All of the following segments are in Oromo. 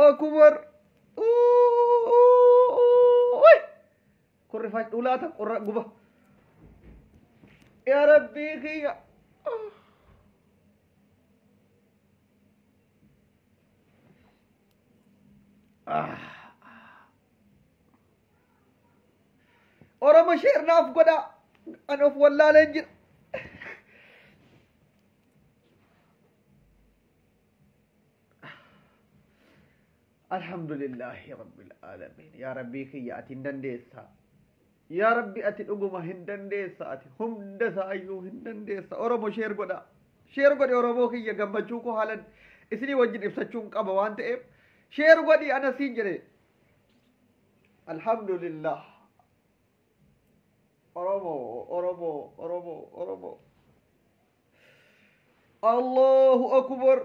أكبر كل فاش أولاتا قرأ قبه يا ربي خيا أورما شير ناف قدا أنا في ولا لنجر الحمد لله رب العالمين يا ربي خيا أتندن ديسا يا ربي أتنقوم هندن ديسا هم دسا أيو هندن ديسا أورما شير قدا أورما خيا قمبجوكو حالا إسني وجد إفساتشون قبا وانت إب شير قدي أنا سينجري الحمد لله أورما الله أكبر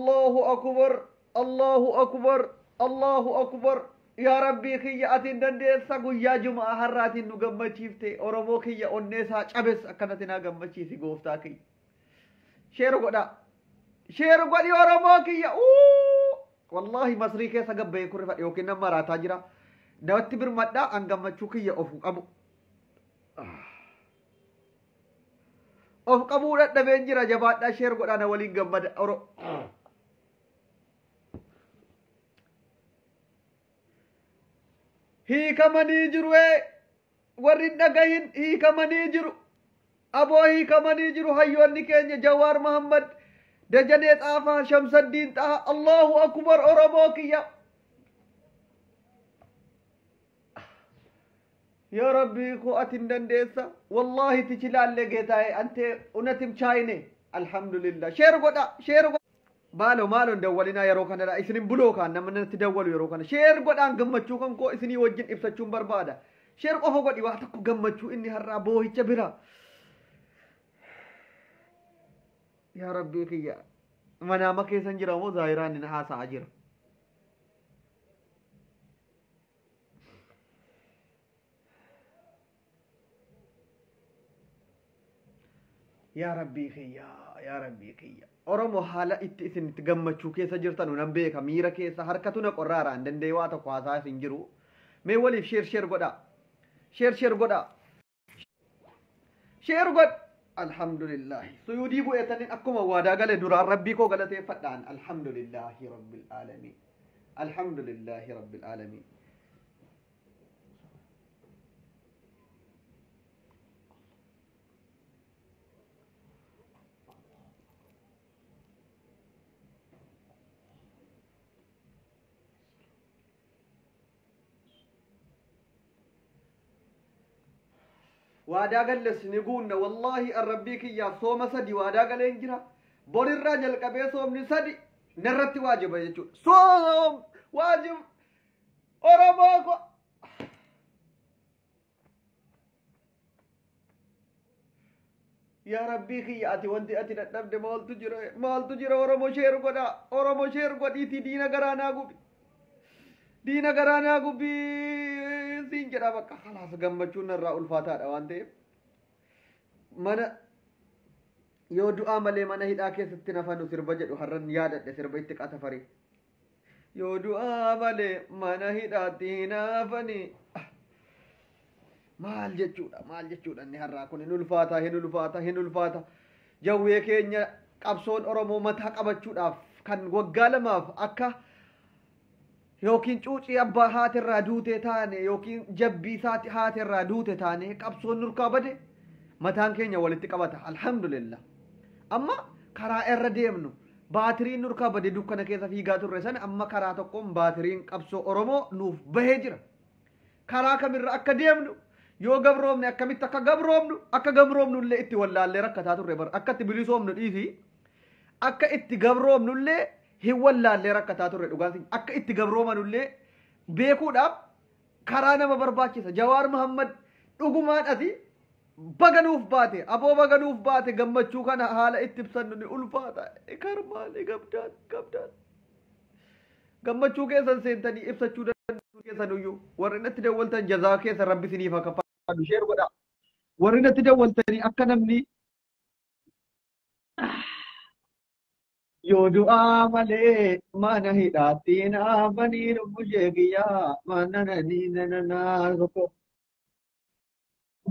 الله أكبر الله أكبر الله أكبر يا ربي خي أتندن ديسا يا جماعة هرات نقم تشيفتي أورمو خي أنيسا شابس أكنتنا قم تشيسي قوفتا خي شيرو قدا أورمو خي والله مصري كيسا قم بيكور يوكي نمارا تاجرا نواتي برمدا أنقم تشوكي أفو أبو أفو أبو رد بينجرا جبات شيرو قدا نولين قم بدا أورو hiikamanii jiru warri dhagahin hiikamanii jiru aboo hiikamanii jiru hayyoonni keenya Jawaar Muhammad Dajanee Xaafaa Shamsaddiin Xaha Allahu akbar Oromoo kiyya يا ربي كو أتندن ديسا والله تجلال لقيتاي أنت ونتم شايني الحمد لله شير قدا مالو دولنا يروكنا لا إسنين بلوكا نمنا نتدول يروكنا شير قدا قمتشوكم كو إسني وجن إفساتشون بربادا شير قفو قدي وقتكو قمتشو إني هرابوه جبرا يا ربي كيا منامك يسنجر مو ظاهران نحاس عجر يا ربي خيا أورمو حالا إتسن تجمع شوكي سجرتان ونبيك ميرا كي سهركتونا قرارا عندن ديواتا قواسا سنجرو مي ولي شير قدا شير قد الحمد لله سيودي بو يتنين أكما وادا قال درار ربي كو قلت فتان الحمد لله رب العالمين الحمد لله رب العالمين وادا قلس نقولنا والله الربيك يا صوم سدي وادا قال ينجرا بور الرجل كبي صوم نسدي نرتي واجب يجو صوم واجب أورموكو يا ربيك يا أتي وانتي أتي نتنبد مال تجرى أورمو شير قد إتي دينا غرانا قبي سينجرا بقى خلاص قمتشون الرأول فاتات أوانتي منا يو دعا ملي منا هيدا كيستنا فانو سربجت وحرن يادت سربيتك أتفري يو دعا ملي منا هيدا تينا فاني مال جتشودا أني هراكوني هنولفاتا جوي كينيا قبصون أورمو متها قبتشودا كان وقالماف أكا yookiin cuucii abbaa haatirraa duute taane yookiin jabbii isaati haatirraa duute taane qabsoon nurkaa bade mataan keenya walitti qabata alhamdulillah amma karaa irra deemnu baatiriin nurkaa bade dukkana keessa fiigaa turre sana amma karaa tokkoon baatiriin qabsoo Oromoo nuuf bahee jira karaa kamirra akka deemnu yoo gabroomne akkamitti akka gabroomnu illee itti wallaallee rakkataa turre bar akka itti bilisoomnu dhiisi akka itti gabroomnu illee hiwallaallee rakkataa turre dhugaatiin akka itti gabroomanullee beekuudhaaf karaa nama barbaachisa Jawaar Muhammad dhugumaan ati baganuuf baate aboo baganuuf baate gammachuu kana haala itti ibsannu ni ulfaata karmaale gabdaan gammachuu keessan seentanii ibsachuu danda'u keessan iyyuu warri natti dawwaltan jazaa keessa rabbi siniif akka faadu sheer godha warri natti dawwaltanii akka namni Yoo du'aa malee mana hidhaatti naafanii lubbu sheekiyyaa mana nanii nananaa tokko.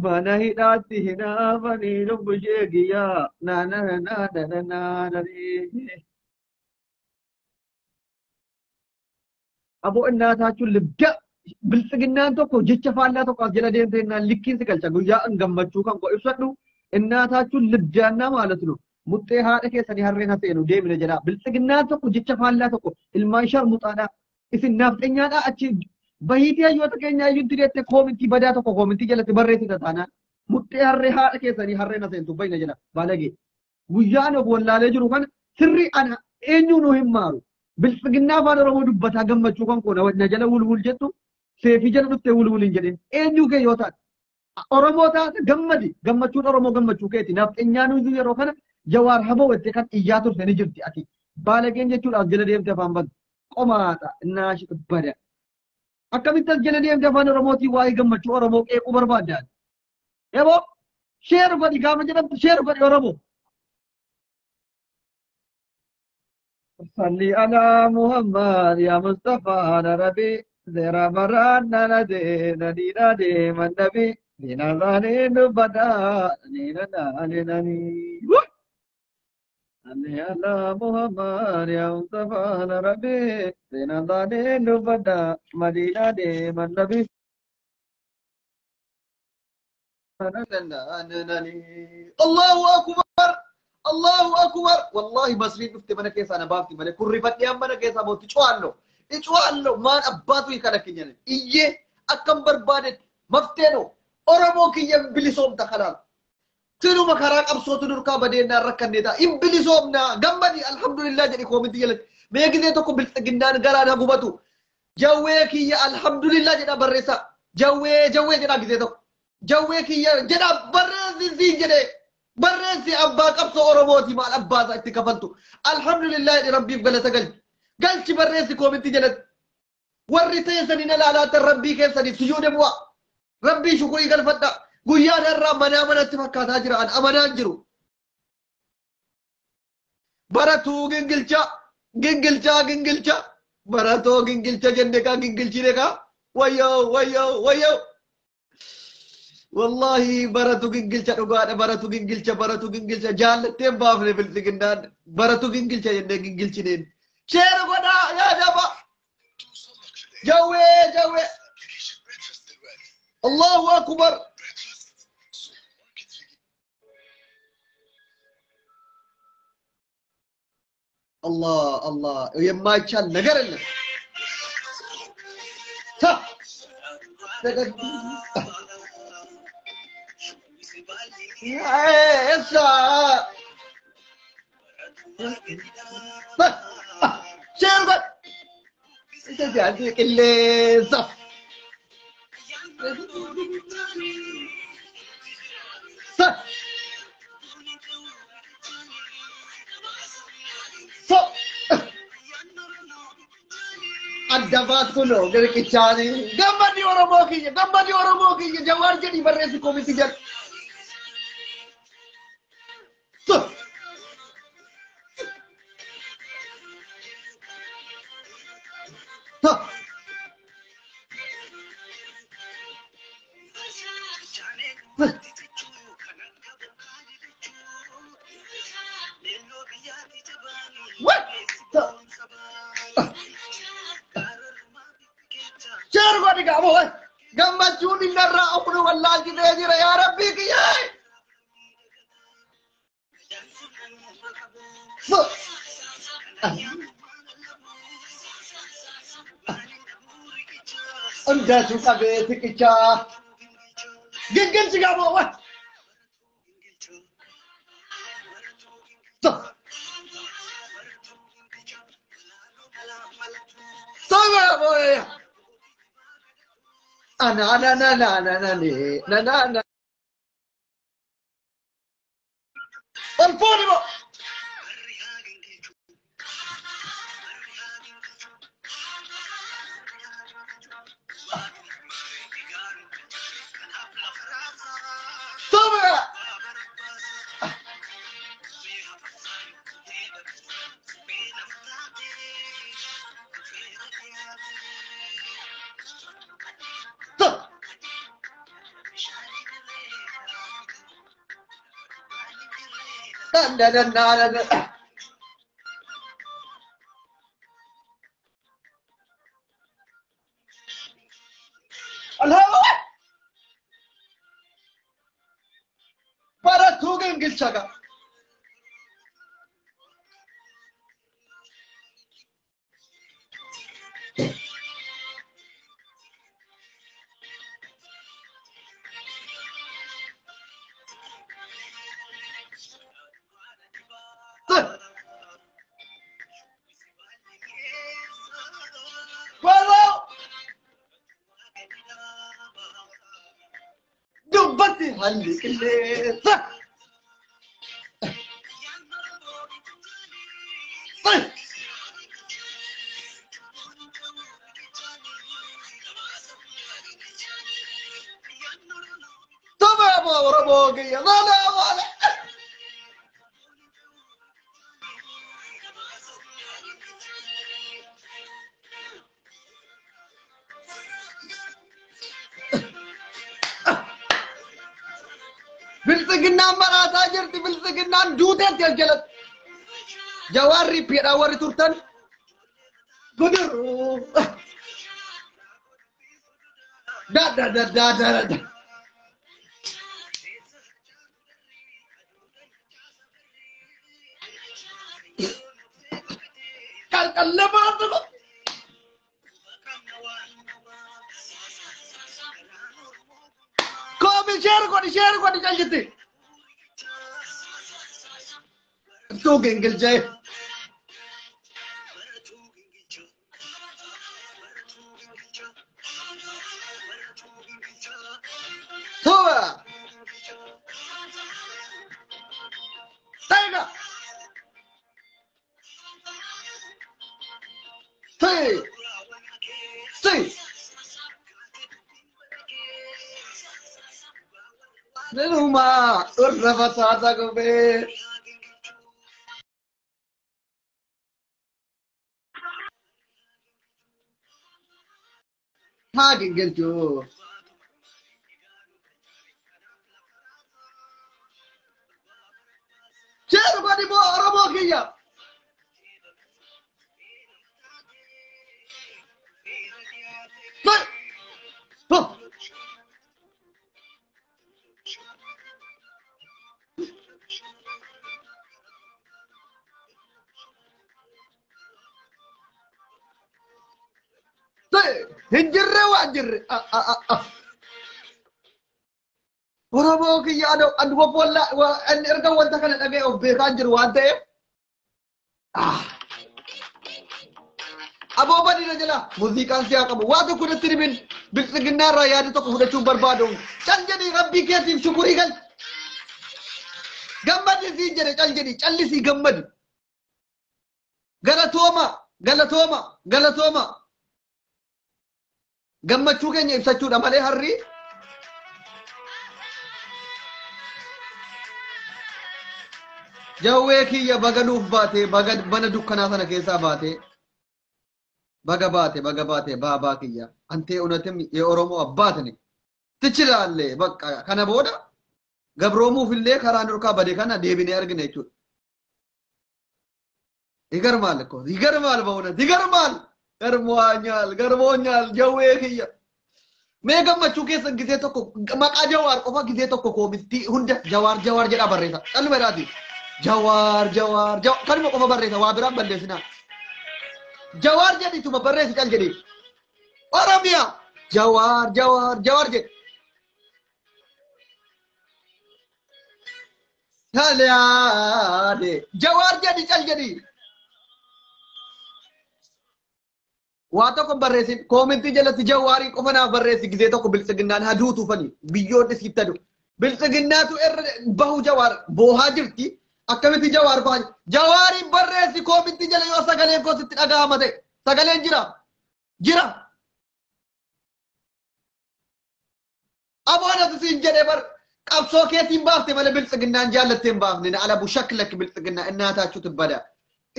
Mana hidhaatti hinaafanii lubbu sheekiyyaa nananaa. Aboo እናታችሁን ልብዳ ብልጽግናን tokko jecha faallaa tokko as jala deemteenaan likkiin si galcha guyyaa an gammachuu kan koo ibsadhu እናታችሁን ልብዳና ማለት ነው muxxee haadha keessanii harreen haseenu deemine jedha biltsiginnaan tokko jecha faallaa tokko ilmaan sharmuxaadha isin nafxeenyaadha achi bahiitii hayyoota keenya iyyuu direette koomintii badaa tokko koomintii jalatti barreessita taanaan muxxee harree haadha keessanii harreen haseentu bayna jedha balagee guyyaan of wallaalee jiru kana sirri ana eenyuu nu hin maaru biltsiginnaa afaan oromoo dubbataa gammachuu kan koona na jala wulwul jettu seefii jala dhuftee wulwul hin jedhin eenyuu kee yoo taate oromoo taate gammadi gammachuun oromoo gammachuu keeti nafxeenyaan iyyuu yeroo kana jawaar haboo itti kan iyyaa turte ni jirti ati baalageen jechuudhaaf jala deemte afaan bad qomaadha naashi bada akkamitti as jala deemte afaan oromootii waa'ee gammachuu oromoo qeequu barbaaddan yaboo sheer godhi gaafa jedhamtu sheer godhi oromoo صلي على محمد يا مصطفى نبي زرا برانا ندينا دينا ديما النبي دينا ذاني نبدا دينا داني ناني صلي على محمد يا مصطفى نبي دينا ذاني نبدا مدينة ديما النبي الله أكبر الله أكبر والله مسرين نفت من كيسا أنا بافتي من كل رفتي أم من كيسا موتي إيشوالو ما أبادو يكالك يعني إيه أكم بربادت مفتينو أرمو كي يمبلسوم تخلال تنو مكراك أبسوتو نركا بدينا ركن ندا إمبلسومنا غمبني الحمد لله جدي كومنتي يلت ما يجي توكو بلتجنان غرانا غوباتو جوي كي الحمد لله جدا برسا جوي جدا جدي تو جوي كي جدا برسي زين جدي برنسي أبا قبص أوروموتي مع الأبا ذا اتكفلتو الحمد لله ربي بقلت قلت برنسي كومنتي جلد ورثي سنين لا ربي كيف سنين سجود موا ربي شكري قال فتا قيان الرام منا منا تفكات هاجر عن أمنا انجرو براتو جنجلچا براتو جنجلچا جندكا جنجلچي نكا ويو والله براتو جنجلچا دغاده براتو جنجلچا جالتين بافله بالسجندان براتو جنجلچا ينده جنجلچي نين شير غدا يا جابا جوي الله اكبر الله يما يشال ነገር የለ esa شير انت عندك اللي الدفات كله قلت الثاني قمني ورموكي جوار جدي بريسي كوميتي جد شارك وانا قابو قمت جوني نرى أمنا والله جديد يا ربي كياي أنت شو كبيتك يا جنجل سقابو أنا الفوني Allah para thugen gilchaga Wow! Dubbatti halli qilleensa. Tama Oromoo kiyya wala. Bilsigina marata jirti bilsigina duuteetti aljalat jawaarri piidhaa warri turtan gudiru da kalqallamaatu komi share kodi jaljitti tu gengel jay Tuwa Taiga Say Nenuma urra fatata gobe ha gengel jo share kodi bo Oromoo kiyya hinjirre wajirre Oromoo kiyya adu bolla an erga wanta kana dhagee of beekan jiru waan ta'eef abooba dina jala muuziqaan siyaa qabu waa tokko natti dhimin biltsiginnaa irraa yaada tokko fudhachuun barbaadu cal jedhii rabbii keetiif shukurii gal gammadi siin jedhe cal jedhii callisii gammadi galatooma gammachuu keenya ibsachuudha malee harri jawwee kiyya baga nuuf baate baga bana dukkanaa sana keessaa baate baga baate baabaa kiyya antee unatim ye Oromoo abbaatani tichilaalle bakka kana booda gabroomuuf illee karaa nurkaa bade kana deebinee argina jechuudha igar maal bauna garmoonyal jawwee kiyya mee gammachuu keessa gisee tokko maqaa jawaar qofa gisee tokko koomitti hunda jawaar jedha barreessa qalmairaati jawaar kalma qofa barreessa waa biraan balleessinaa jawaar jedhituma barreessi cal jedhi Oromiyaa jawaar jedhi halaade jawaar jedhi cal jedhi waa tokko barreessin koomentii jalatti jawaarii qofa naaf barreessi gisee tokko biltsiginnaan haduutu fani biyyoonni sittadu biltsiginnaatu irra bahu jawaar boohaa jirti akkamitti jawaar baha jawaarii barreessi koomentii jala yoo sagaleen kootitti dhaga'ama ta'e sagaleen jira aboonatu siin jedhe bar qabsoo keetiin baafte malee biltsiginnaan jaallattee hin baafne na alabu shaklak biltsiginnaa innaataachu tibbada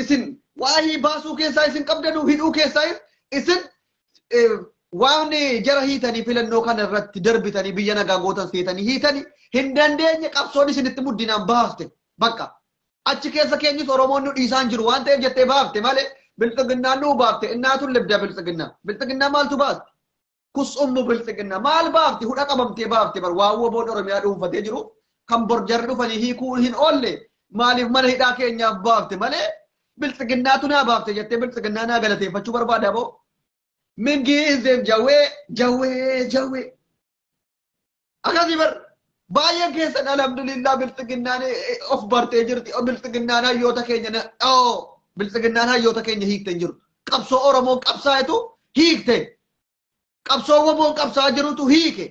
isin waahii baasuu keessaa isin qabdanu hidhuu keessaa isin waan jara hiitanii filannoo kana irratti darbitanii biyya nagaa gootan seetanii hiitanii hin dandeenye qabsoon isinitti muddinaan baafte bakka achi keessa keenyis Oromoon nu dhiisaan jiru waan ta'eef jettee baafte malee bilxiginnaan nu baafte innaatuun libda bilxiginnaa maaltu baafte kusummu bilxiginnaa maal baafti hudha qabamtee baafte bar waawwa boon Oromiyaa dhuunfatee jiru kan borjarri dhufanii hiikuu hin oolle maaliif mana hidhaa keenyaaf baafte malee bilxiginnaatu naa baafte jettee bilxiginnaa naa galateeffachuu barbaada boo min giizeen jawwee akkasii bar baay'een keessan alhamdulillah bilxiginnaan of bartee jirti bilxiginnaan hayyoota keenya bilxiginnaan hayyoota keenya hiikte jiru qabsoo Oromoon qabsaayetu hiikte qabsoo waboon qabsaa jirutu hiike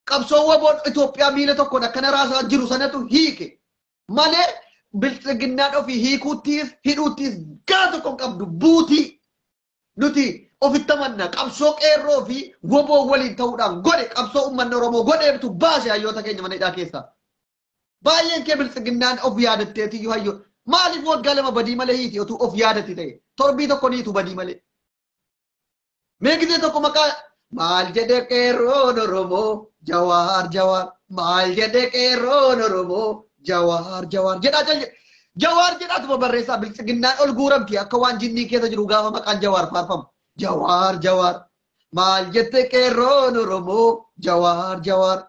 qabsoo waboon Itoophiyaa miila tokkoon akkana raasaa jiru sanatu hiike malee bilxiginnaan ofii hiikuuttiis hidhuuttiis gara tokkoon qabdu buutii nuti ofitti amanna qabsoo qeerroo fi woboo waliin ta'uudhaan godhe qabsoo uummanni Oromoo godheetu baase hayyoota keenya mana hidhaa keessaa baay'een kee bilxiginnaan of yaadatteetiyyuu hayyoota maaliif waggaa lama badii malee hiiti otuu of yaadatti ta'e torbii tokko niitu badii malee meeqisee tokko maqaa maal jedhe qeerroon Oromoo jawaar maal jedhe qeerroon Oromoo jawaar jedhaa jawaar jedhaatuma barreessaa bilxiginnaan ol guuramti akka waan jinnii keessa jiru gaafa maqaan jawaar faarfamu jawaar maal jette qeerroon Oromoo jawaar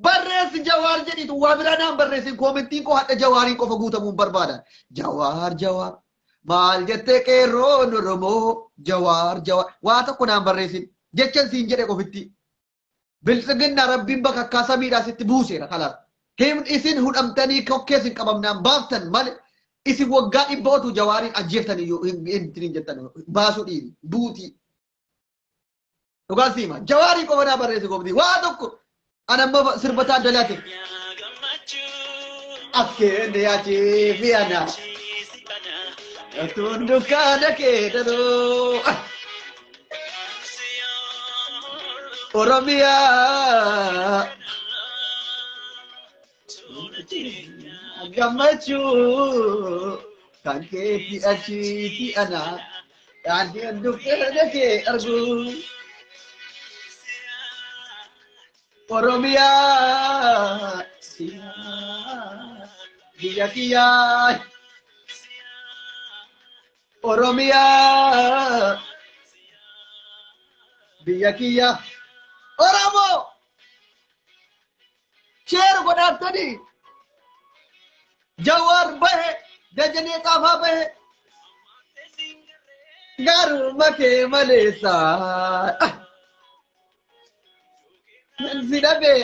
barreessi jawaar jedhitu waa biraa naan barreessin koomentiin koo hadha jawaariin qofa guutamuun barbaada jawaar maal jette qeerroon Oromoo jawaar waa tokko naan barreessin jechan siin jedhe qofitti bilxiginnaa rabbiin bakka akkaa samiidhaa sitti buuseera kalaas him isin hudhamtanii kokkeesin qabamnaan baaftan malee isin waggaa dhibbootu jawaariin ajjeeftanii hin jettan baasuu dhiibi buutii dhugaan siima jawaarii qofa naa barreessi qofitti waa tokko anamma sirbataa dalaate akkeen yaachii fi ana tun dukkaana keedadoo Oromiyaa gammachuu kan keetti achiiti ana daandiin dukkaana kee argu Oromiyaa biyya kiyyaa Oromiyaa biyya kiyyaa Oromoo sheer godhattanii jawaar bahe dajanee qaafaa bahe garuma kee maleessaa Sidabe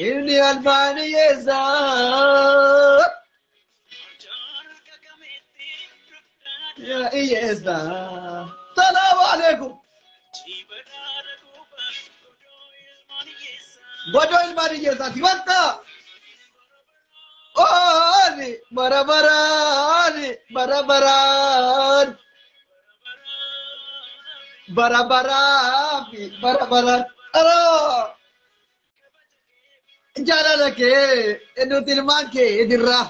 ini albaniyesa ya iyesa Assalamu alaikum Godo ilmaniyesa tiwanta Oni barabaran barabaran aro jaalala kee nuti ilmaan kee edirraa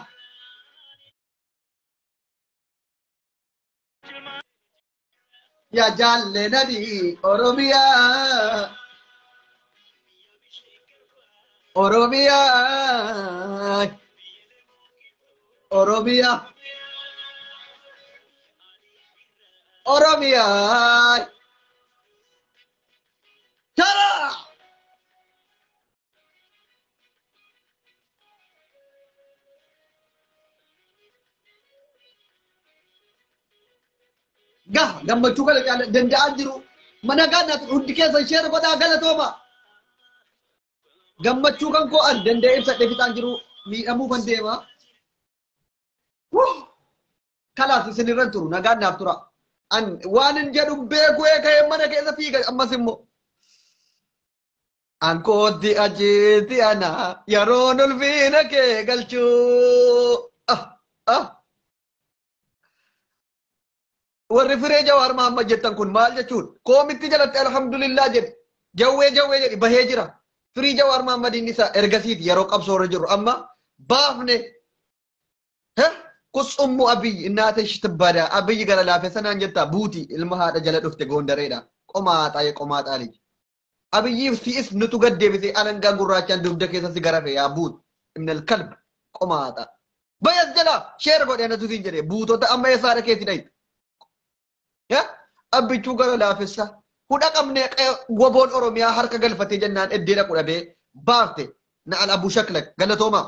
yaa jaallenani Oromiyaa tara gammachuu kana danda'aa jiru mana gaanaatu hundi keessa ishee godhaa galatooma gammachuu kan koo an danda'ee ibsadhe fixaan jiru miidhamuu kan deema kalaas isin irran turu nagaan naaf tura an waan hin jedhu beeku eega'ee mana keessa fiiga ammas immoo an kooti ajeeti ana yeroon ulfiina kee galchuu warri firee Jawaar Mahammad jettan kun maal jechuun koomitti jalatti alhamdulillah jedhe jawwee jedhi bahee jira firii Jawaar Mahammad inni isa ergasiiti yeroo qabsoorra jiru amma baafne kusummu abiyyi innaata ishtibbada abiyyi gara laafe sanaan jetta buuti ilma haadha jala dhufte goondareedha qomaaxaa liji abiyyiif si'is nutu gaddeebise alangaa gurraachaan dugda keessatti garafe yaa buut ibn al-kalb qomaaxaa bayas jala sheer godhe anatu siin jedhe buutota amma eessaadha keetti dhayit ya abbichuu gara laafessa hudha qabne goboon oromiyaa harka galfatee jennaan eddeedha qudhabee baafte na al abu shaklak galatooma